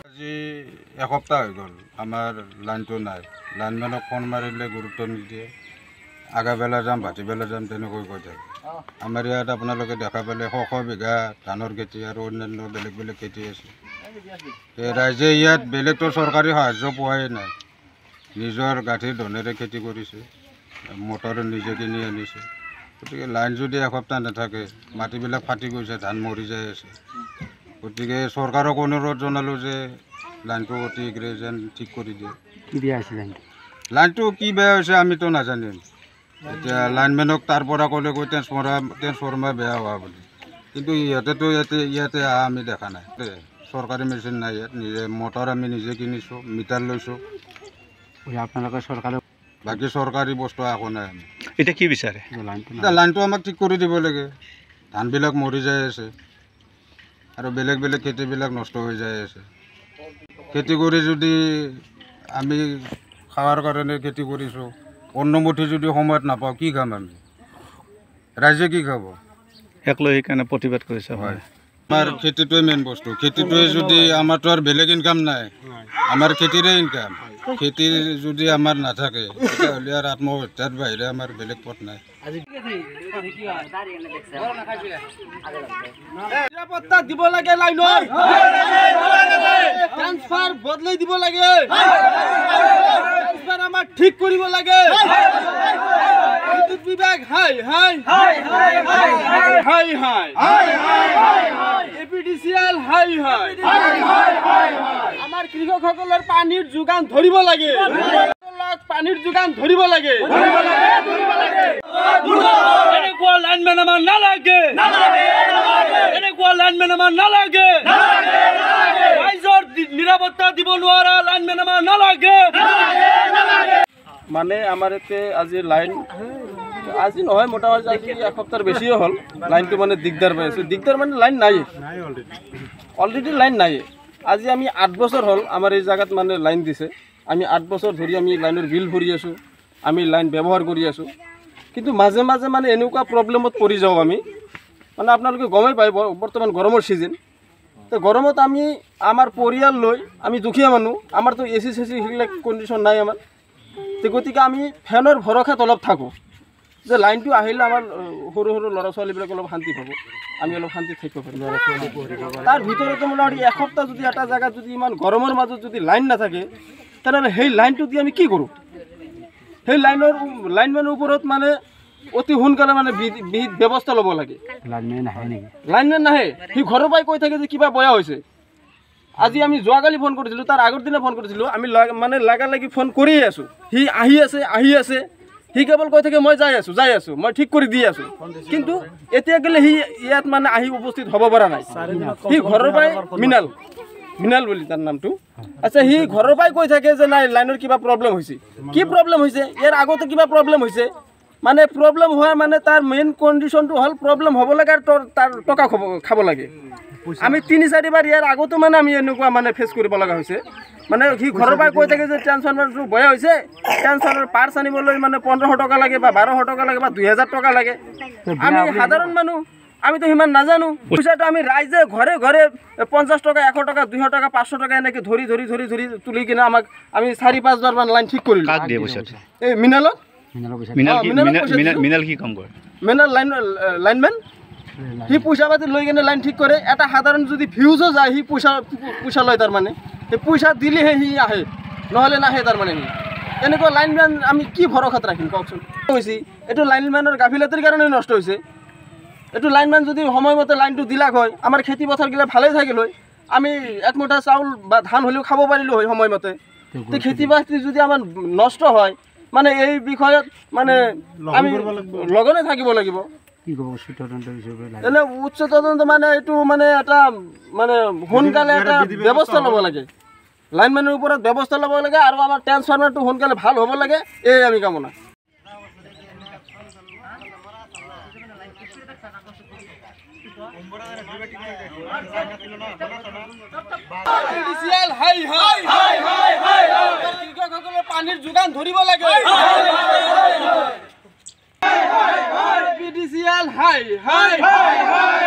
আজি এসপ্তাহ হৈ গ'ল আমাৰ লাইনটো নাই। লাইনমেনক ফোন মাৰিলে গুৰুত্ব নিদিয়ে। আগাবেলা যাম, ভাটিবেলা যাম তেনেকৈ কৈ থাকে। আমাৰ ইয়াত আপোনালোকে দেখা পালে শ বিঘা ধানৰ খেতি আৰু অন্যান্য বেলেগ বেলেগ খেতি আছে। ৰাইজে ইয়াত বেলেগতো চৰকাৰী সাহায্য পোৱাই নাই। নিজৰ গাঁঠিৰ ধনেৰে খেতি কৰিছে, মটৰ নিজে কিনি আনিছে। গতিকে লাইন যদি এসপ্তাহ নাথাকে, মাটিবিলাক ফাটি গৈছে, ধান মৰি যাই আছে। গতিকে চৰকাৰক অনুৰোধ জনালোঁ যে লাইনটো অতি শীঘ্ৰে যেন ঠিক কৰি দিয়ে। কি বেয়া হৈছে লাইনটো কি বেয়া হৈছে আমিতো নাজানিম। এতিয়া লাইনমেনক তাৰ পৰা ক'লে কৈ ট্ৰেন্সফৰ্মাৰ বেয়া হোৱা বুলি, কিন্তু ইহঁতেতো ইয়াতে আমি দেখা নাই। চৰকাৰী মেচিন নাই ইয়াত, নিজে মটৰ আমি নিজে কিনিছোঁ, মিটাৰ লৈছোঁ। আপোনালোকে চৰকাৰে বাকী চৰকাৰী বস্তু একো নাই। আমি এতিয়া কি বিচাৰে? লাইনটো আমাক ঠিক কৰি দিব লাগে। ধানবিলাক মৰি যাই আছে আৰু বেলেগ বেলেগ খেতিবিলাক নষ্ট হৈ যাই আছে। খেতি কৰি যদি আমি খাৱাৰ কাৰণে খেতি কৰিছোঁ, অন্নমুঠি যদি সময়ত নাপাওঁ কি খাম আমি? ৰাইজে কি খাব? এক লৈ সেইকাৰণে প্ৰতিবাদ কৰিছে। হয়, আমাৰ খেতিটোৱে মেইন বস্তু। খেতিটোৱে যদি আমাৰতো আৰু বেলেগ ইনকাম নাই, আমাৰ খেতিৰে ইনকাম। খেতি যদি আমাৰ নাথাকে তেতিয়াহ'লে আৰু আত্মহত্যাৰ বাহিৰে আমাৰ বেলেগ পথ নাই। নিৰাপত্তা দিব লাগে, লাইনৰ ট্ৰান্সফাৰ বদলাই দিব লাগে, ট্ৰান্সফাৰ আমাক ঠিক কৰিব লাগে। বিদ্যুৎ বিভাগ হাই হাই হাই হাই, এপিডিচিএল হাই হাই। আমাৰ কৃষকসকলৰ পানীৰ যোগান ধৰিব লাগে, পানীৰ যোগান ধৰিব লাগে। এনেকুৱা লাইনমেন আমাৰ নালাগে, এনেকুৱা লাইনমেন আমাৰ নালাগে। ৰাইজৰ নিৰাপত্তা দিব নোৱাৰা লাইনমেন আমাৰ নালাগে। মানে আমাৰ ইয়াতে আজি লাইন আজি নহয়, মোটামুটি আজি এসপ্তাহৰ বেছিয়ে হ'ল লাইনটো মানে দিগদাৰ পাই আছোঁ। দিগদাৰ মানে লাইন নাই, অলৰেডি লাইন নাই। আজি আমি 8 বছৰ হ'ল আমাৰ এই জেগাত মানে লাইন দিছে। আমি 8 বছৰ ধৰি আমি লাইনৰ বিল ভৰি আছোঁ, আমি লাইন ব্যৱহাৰ কৰি আছোঁ। কিন্তু মাজে মাজে মানে এনেকুৱা প্ৰব্লেমত পৰি যাওঁ আমি। মানে আপোনালোকে গমেই পায়, বৰ্তমান গৰমৰ ছিজন। তো গৰমত আমি আমাৰ পৰিয়াল লৈ আমি দুখীয়া মানুহ, আমাৰতো এচি চেচি সেইবিলাক কণ্ডিশ্যন নাই আমাৰ। তো গতিকে আমি ফেনৰ ভৰসাত অলপ থাকোঁ যে লাইনটো আহিলে আমাৰ সৰু সৰু ল'ৰা ছোৱালীবিলাক অলপ শান্তি পাব, আমি অলপ শান্তি থাকিব পাৰিম। তাৰ ভিতৰতো মোটামুটি এসপ্তাহ যদি এটা জেগাত যদি ইমান গৰমৰ মাজত যদি লাইন নাথাকে, তেনেহ'লে সেই লাইনটো দি আমি কি কৰোঁ? সেই লাইনমেনৰ ওপৰত মানে অতি সোনকালে মানে বিহিত ব্যৱস্থা ল'ব লাগে। লাইনমেন নাহে, সি ঘৰৰ পৰাই কৈ থাকে যে কিবা বেয়া হৈছে। আজি আমি যোৱাকালি ফোন কৰিছিলোঁ, তাৰ আগৰ দিনা ফোন কৰিছিলোঁ, আমি মানে লাগালাগি ফোন কৰিয়ে আছোঁ। সি আহি আছে, সি কেৱল কৈ থাকে মই যাই আছোঁ, মই ঠিক কৰি দি আছোঁ। কিন্তু এতিয়া গ'লে সি ইয়াত মানে আহি উপস্থিত হ'ব পৰা নাই। সি ঘৰৰ পৰাই মৃণাল বুলি তাৰ নামটো। আচ্ছা, সি ঘৰৰ পৰাই কৈ থাকে যে নাই লাইনৰ কিবা প্ৰব্লেম হৈছে। কি প্ৰব্লেম হৈছে? ইয়াৰ আগতে কিবা প্ৰব্লেম হৈছে, মানে প্ৰব্লেম হোৱা মানে তাৰ মেইন কণ্ডিশ্যনটো হ'ল প্ৰব্লেম হ'ব লাগে আৰু তাৰ টকা খাব লাগে। আমি 3-4 বাৰ ইয়াৰ আগতো মানে আমি এনেকুৱা মানে ফেচ কৰিব লগা হৈছে। মানে সি ঘৰৰ পৰাই কৈ থাকে যে ট্ৰান্সফৰ্মাৰটো বেয়া হৈছে, ট্ৰান্সফৰ্মাৰ পাৰ্টছ আনিবলৈ মানে 1500 টকা লাগে বা 1200 টকা লাগে বা 2000 টকা লাগে। আমি সাধাৰণ মানুহ, আমিতো সিমান নাজানো। পইচাটো আমি ৰাইজে ঘৰে ঘৰে 50 টকা, 100 টকা, 200 টকা, 500 টকা এনেকৈ ধৰি তুলি কিনে আমাক আমি 4-5 বাৰমান লাইন ঠিক কৰিলোঁ। এই মৃণালক। মৃণাল কি কাম কৰে? মৃণাল লাইনমেন। সি পইচা পাতি লৈ কিনে লাইন ঠিক কৰে। এটা সাধাৰণ যদি ভিউজো যায়, সি পইচা লয়। তাৰমানে সেই পইচা দিলেহে সি আহে, নহ'লে নাহে। তাৰমানে সি এনেকুৱা লাইনমেন আমি কি ভৰসাত ৰাখিম কওকচোন? হৈছে এইটো লাইনমেনৰ গাফিলতিৰ কাৰণে নষ্ট হৈছে। এইটো লাইনমেন যদি সময়মতে লাইনটো দিলাক হয়, আমাৰ খেতি পথাৰগিলা ভালেই থাকিল হয়। আমি একমুঠা চাউল বা ধান হ'লেও খাব পাৰিলোঁ হয় সময়মতে। তো খেতি বাতি যদি আমাৰ নষ্ট হয়, মানে এই বিষয়ত মানে আমি লগনে থাকিব লাগিব। এনে উচ্চ তদন্ত মানে এইটো মানে এটা মানে সোনকালে এটা ব্যৱস্থা ল'ব লাগে, লাইনমেনৰ ওপৰত ব্যৱস্থা ল'ব লাগে, আৰু আমাৰ ট্ৰান্সফৰ্মাৰটো সোনকালে ভাল হ'ব লাগে, এই আমি কামনা। কৃষকসকলৰ পানীৰ যোগান ধৰিব লাগে। অফিচিয়েল হাই হাই হাই হাই